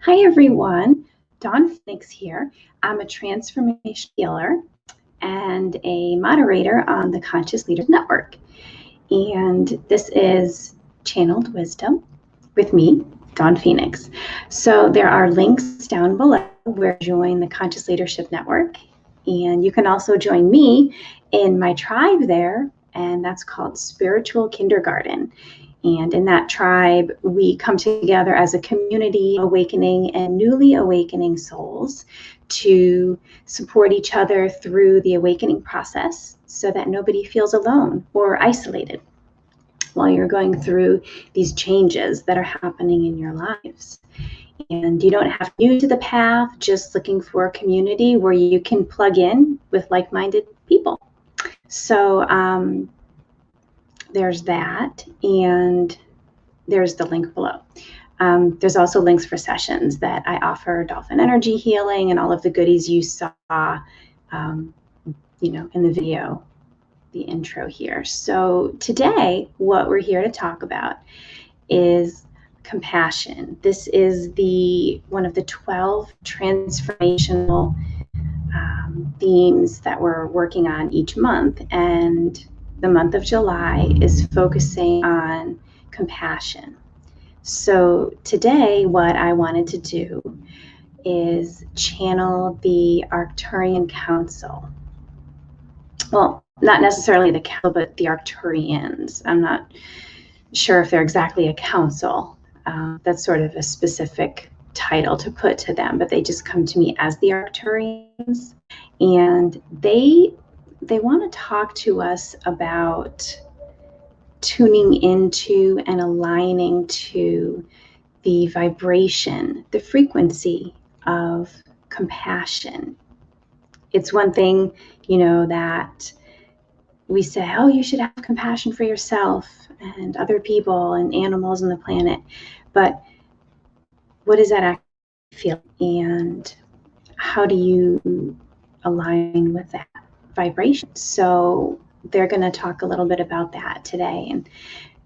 Hi everyone, Dawn Phoenix here. I'm a transformation healer and a moderator on the Conscious Leaders Network. And this is Channeled Wisdom with me, Dawn Phoenix. So there are links down below where you join the Conscious Leadership Network. And you can also join me in my tribe there, and that's called Spiritual Kindergarten. And in that tribe, we come together as a community, awakening and newly awakening souls to support each other through the awakening process so that nobody feels alone or isolated while you're going through these changes that are happening in your lives. And you don't have to be new to the path, just looking for a community where you can plug in with like-minded people. So, there's that, and there's the link below. There's also links for sessions that I offer, dolphin energy healing, and all of the goodies you saw, in the video, the intro here. So today, what we're here to talk about is compassion. This is one of the 12 transformational themes that we're working on each month, and the month of July is focusing on compassion. So today, what I wanted to do is channel the Arcturian Council. Well, not necessarily the council, but the Arcturians. I'm not sure if they're exactly a council. That's sort of a specific title to put to them, but they just come to me as the Arcturians. And they want to talk to us about tuning into and aligning to the vibration, the frequency of compassion. It's one thing, that we say, oh, you should have compassion for yourself and other people and animals on the planet. But what does that actually feel? And how do you align with that vibration? So they're going to talk a little bit about that today,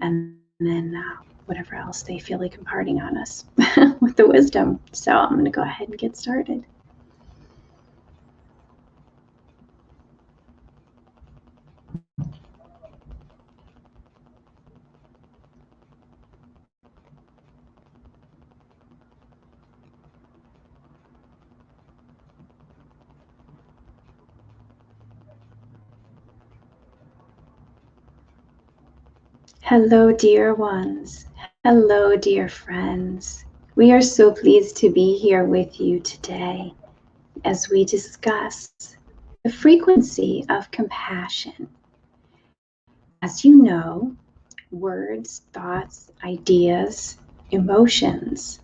and then whatever else they feel like imparting on us with the wisdom. So I'm going to go ahead and get started. Hello, dear ones. Hello, dear friends. We are so pleased to be here with you today as we discuss the frequency of compassion. As you know, words, thoughts, ideas, emotions,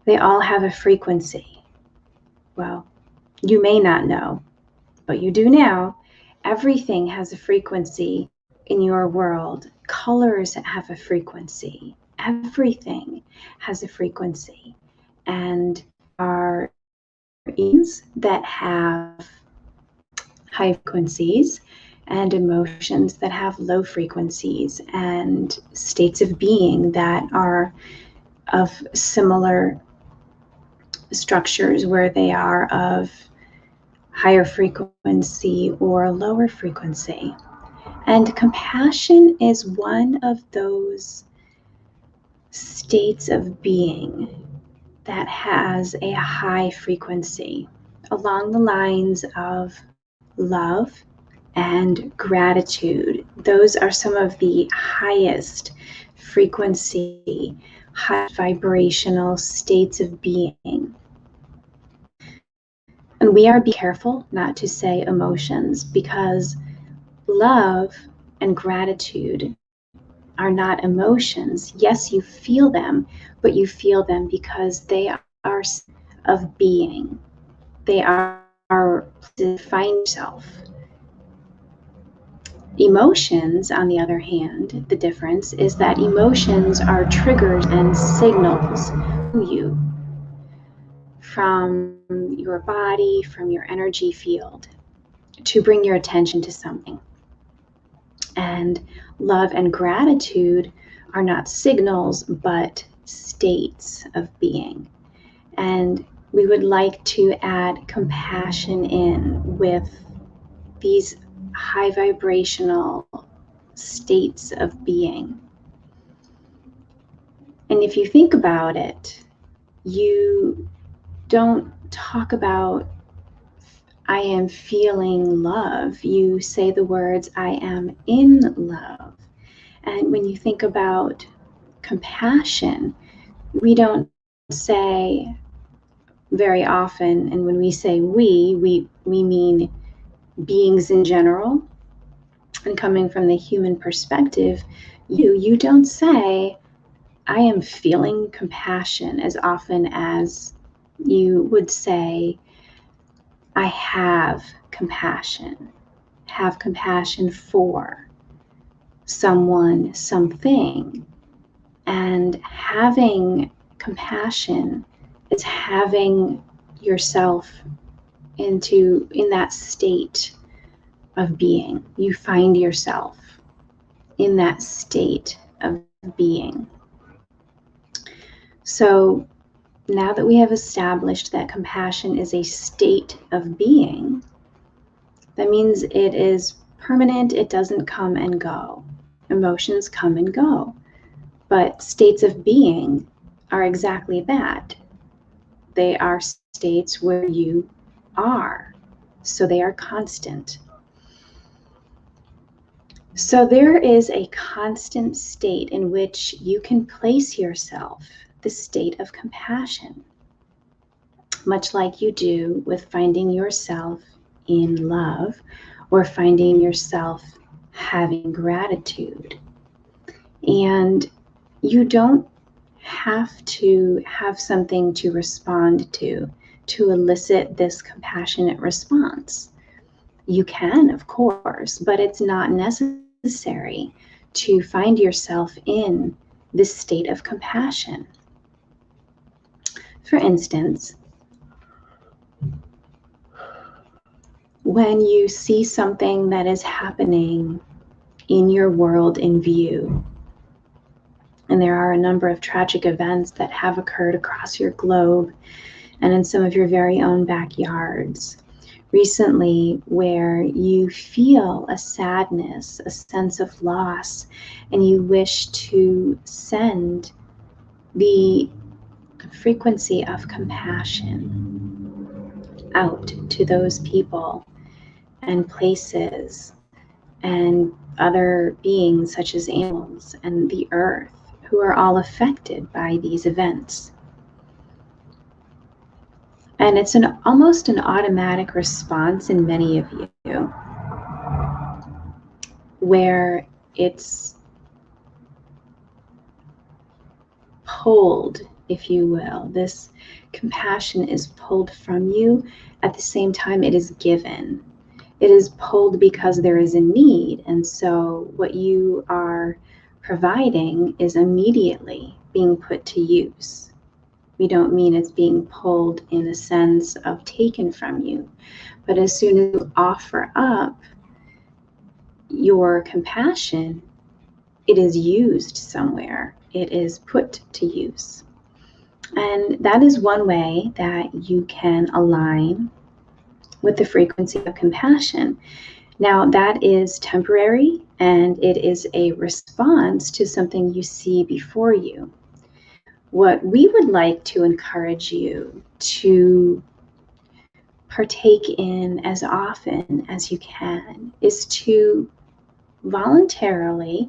they all have a frequency. Well, you may not know, but you do now. Everything has a frequency in your world. Colors have a frequency. Everything has a frequency. And our beings that have high frequencies and emotions that have low frequencies, and states of being that are of similar structures where they are of higher frequency or lower frequency. And compassion is one of those states of being that has a high frequency along the lines of love and gratitude. Those are some of the highest frequency, high vibrational states of being. And we are be careful not to say emotions, because love and gratitude are not emotions. Yes, you feel them, but you feel them because they are of being. They are to find yourself. Emotions, on the other hand, the difference is that emotions are triggers and signals to you. from your body, from your energy field, to bring your attention to something. And love and gratitude are not signals, but states of being. And we would like to add compassion in with these high vibrational states of being. And if you think about it, you don't talk about, I am feeling love. You say the words, I am in love. And when you think about compassion, we don't say very often, and when we say we mean beings in general. And coming from the human perspective, you don't say, I am feeling compassion, as often as you would say, I have compassion for someone, something. And having compassion is having yourself in that state of being. You find yourself in that state of being. So now that we have established that compassion is a state of being, that means it is permanent. It doesn't come and go. Emotions come and go. But states of being are exactly that. They are states where you are. So they are constant. So there is a constant state in which you can place yourself, the state of compassion, much like you do with finding yourself in love or finding yourself having gratitude. And you don't have to have something to respond to elicit this compassionate response. You can, of course, but it's not necessary to find yourself in this state of compassion. For instance, when you see something that is happening in your world in view, and there are a number of tragic events that have occurred across your globe and in some of your very own backyards recently, where you feel a sadness, a sense of loss, and you wish to send the frequency of compassion out to those people and places and other beings such as animals and the earth who are all affected by these events. And it's almost an automatic response in many of you, where it's pulled, if you will. This compassion is pulled from you. At the same time, it is given. It is pulled because there is a need. And so what you are providing is immediately being put to use. We don't mean it's being pulled in a sense of taken from you, but as soon as you offer up your compassion, it is used somewhere. It is put to use. And that is one way that you can align with the frequency of compassion. Now, that is temporary, and it is a response to something you see before you. What we would like to encourage you to partake in as often as you can is to voluntarily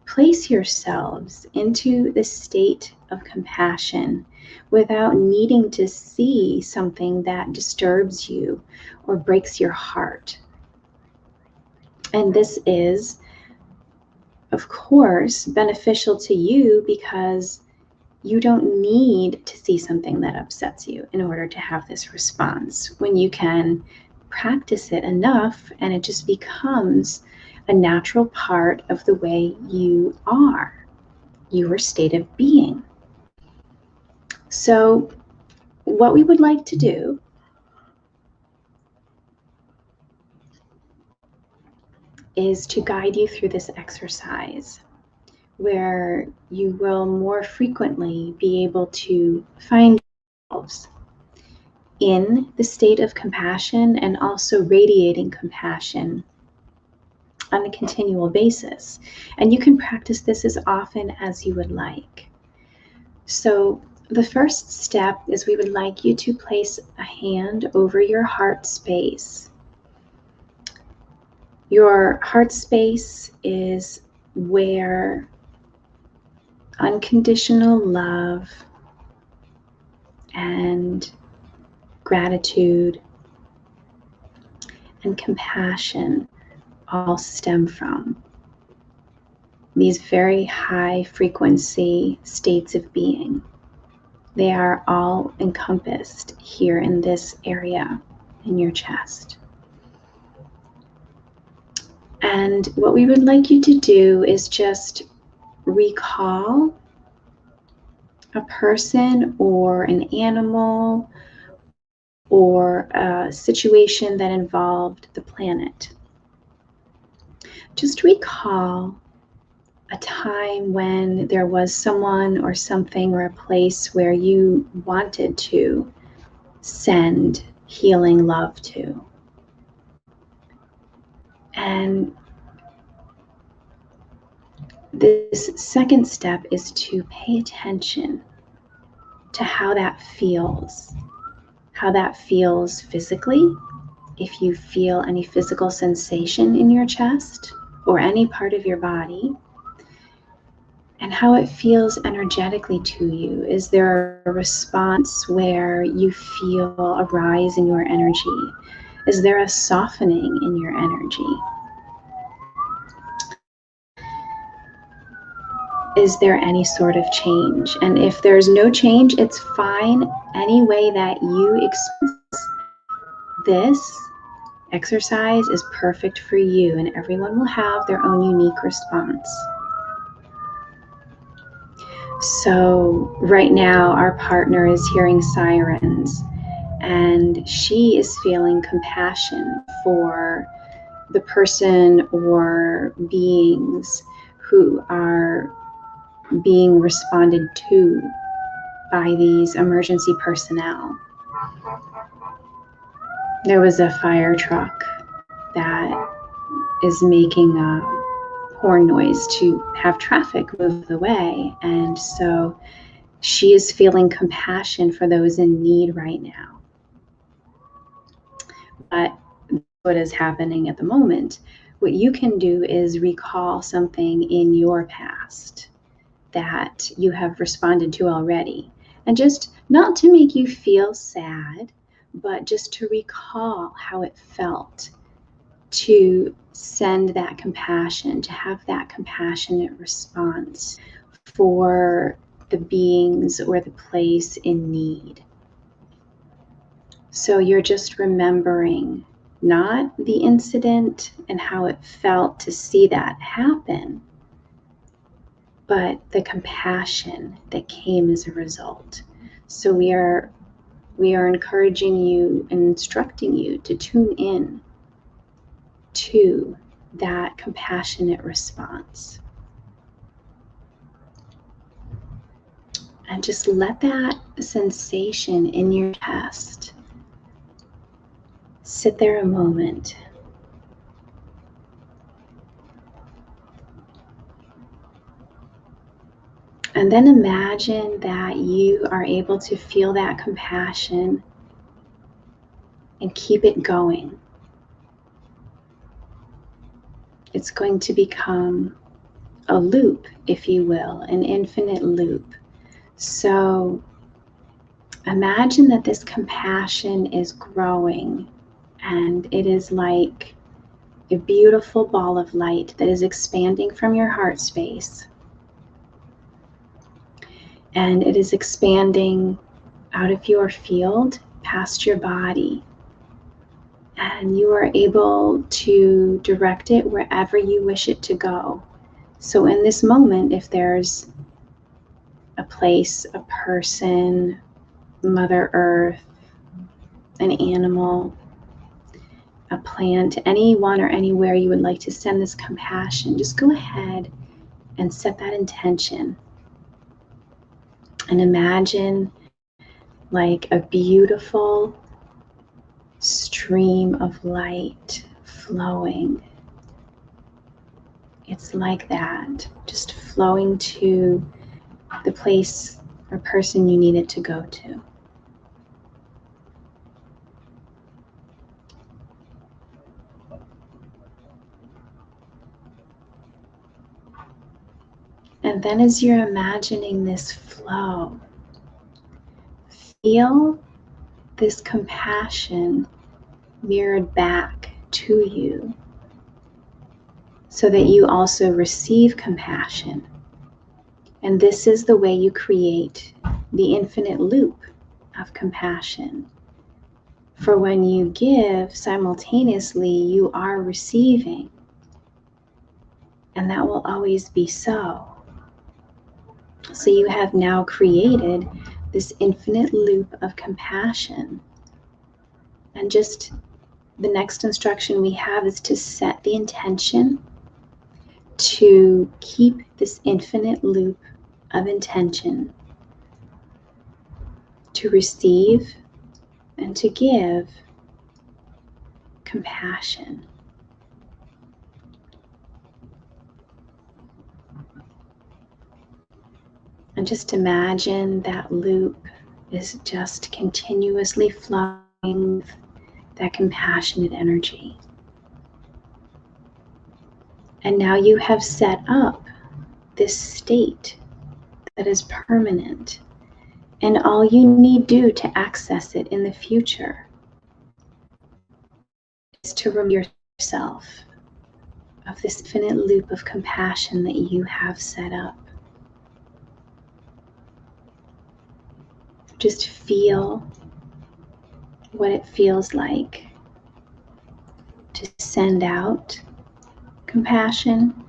place yourselves into the state of compassion without needing to see something that disturbs you or breaks your heart. And this is, of course, beneficial to you because you don't need to see something that upsets you in order to have this response. When you can practice it enough and it just becomes a natural part of the way you are, your state of being. So what we would like to do is to guide you through this exercise where you will more frequently be able to find yourselves in the state of compassion and also radiating compassion on a continual basis. And you can practice this as often as you would like. So the first step is we would like you to place a hand over your heart space. Your heart space is where unconditional love and gratitude and compassion all stem from. These very high frequency states of being. They are all encompassed here in this area in your chest. And what we would like you to do is just recall a person or an animal or a situation that involved the planet. Just recall a time when there was someone or something or a place where you wanted to send healing love to. And this second step is to pay attention to how that feels physically, if you feel any physical sensation in your chest or any part of your body, and how it feels energetically to you. Is there a response where you feel a rise in your energy? Is there a softening in your energy? Is there any sort of change? And if there's no change, it's fine. Any way that you experience this exercise is perfect for you, and everyone will have their own unique response. So right now our partner is hearing sirens, and she is feeling compassion for the person or beings who are being responded to by these emergency personnel. There was a fire truck that is making a horn noise to have traffic move the way, and so she is feeling compassion for those in need right now. But what is happening at the moment, what you can do is recall something in your past that you have responded to already, and just not to make you feel sad, but just to recall how it felt to send that compassion, to have that compassionate response for the beings or the place in need. So you're just remembering not the incident and how it felt to see that happen, but the compassion that came as a result. So we are encouraging you and instructing you to tune in to that compassionate response. And just let that sensation in your chest sit there a moment. And then imagine that you are able to feel that compassion and keep it going. It's going to become a loop, if you will, an infinite loop. So imagine that this compassion is growing, and it is like a beautiful ball of light that is expanding from your heart space. And it is expanding out of your field, past your body. And you are able to direct it wherever you wish it to go. So in this moment, if there's a place, a person, Mother Earth, an animal, a plant, anyone or anywhere you would like to send this compassion, just go ahead and set that intention. And imagine like a beautiful stream of light flowing. It's like that, just flowing to the place or person you need it to go to. And then as you're imagining this flow, feel this compassion mirrored back to you so that you also receive compassion. And this is the way you create the infinite loop of compassion. For when you give, simultaneously you are receiving. And that will always be so. So you have now created this infinite loop of compassion. And just the next instruction we have is to set the intention to keep this infinite loop of intention, to receive and to give compassion. And just imagine that loop is just continuously flowing with that compassionate energy. And now you have set up this state that is permanent. And all you need do to access it in the future is to remind yourself of this infinite loop of compassion that you have set up. Just feel what it feels like to send out compassion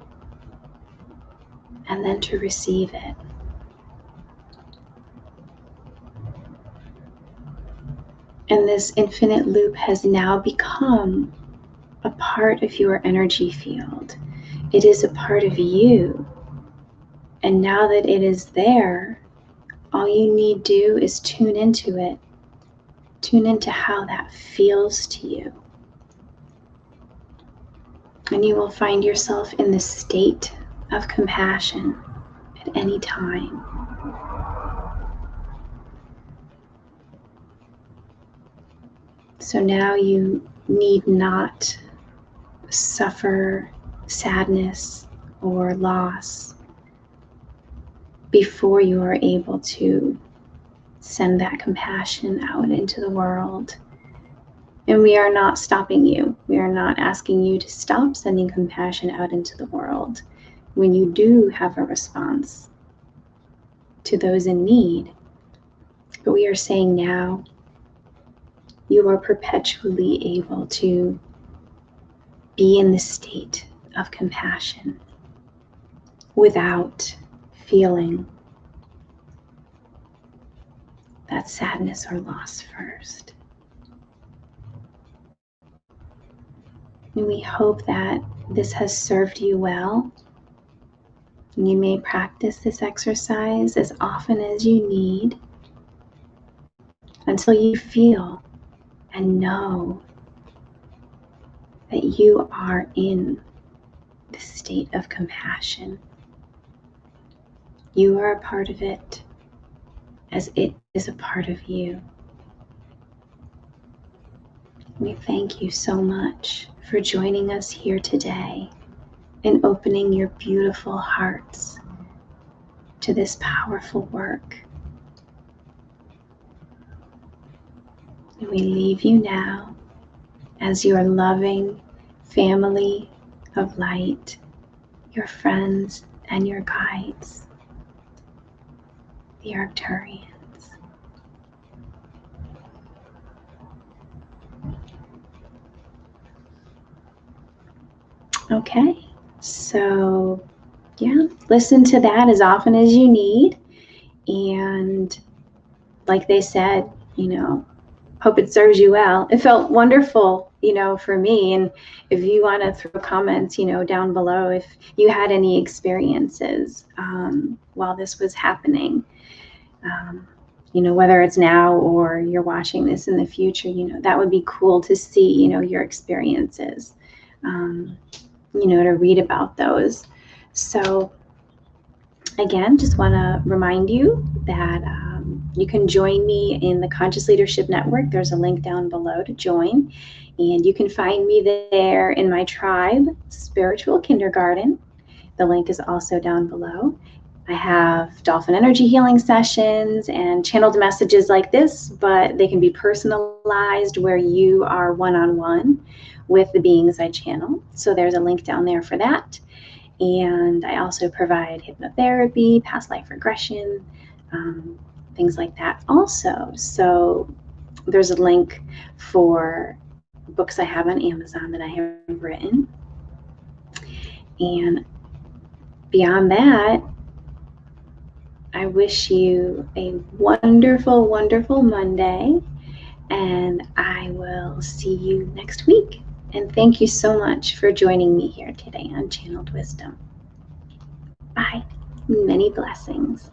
and then to receive it. And this infinite loop has now become a part of your energy field. It is a part of you. And now that it is there, all you need do is tune into it. Tune into how that feels to you. And you will find yourself in this state of compassion at any time. So now you need not suffer sadness or loss before you are able to send that compassion out into the world. And we are not stopping you. We are not asking you to stop sending compassion out into the world when you do have a response to those in need. But we are saying now you are perpetually able to be in the state of compassion without feeling that sadness or loss first. And we hope that this has served you well. You may practice this exercise as often as you need until you feel and know that you are in the state of compassion. You are a part of it as it is a part of you. We thank you so much for joining us here today and opening your beautiful hearts to this powerful work. And we leave you now as your loving family of light, your friends and your guides, the Arcturians. Okay, so yeah, listen to that as often as you need, and like they said, hope it serves you well. It felt wonderful, for me. And if you want to throw comments, down below, if you had any experiences while this was happening, whether it's now or you're watching this in the future, that would be cool to see, your experiences, to read about those. So again, just want to remind you that you can join me in the Conscious Leadership Network. There's a link down below to join. And you can find me there in my tribe, Spiritual Kindergarten. The link is also down below. I have dolphin energy healing sessions and channeled messages like this, but they can be personalized where you are one-on-one with the beings I channel. So there's a link down there for that. And I also provide hypnotherapy, past life regression, things like that also. So there's a link for books I have on Amazon that I have written. And beyond that, I wish you a wonderful, wonderful Monday, and I will see you next week. And thank you so much for joining me here today on Channeled Wisdom. Bye. Many blessings.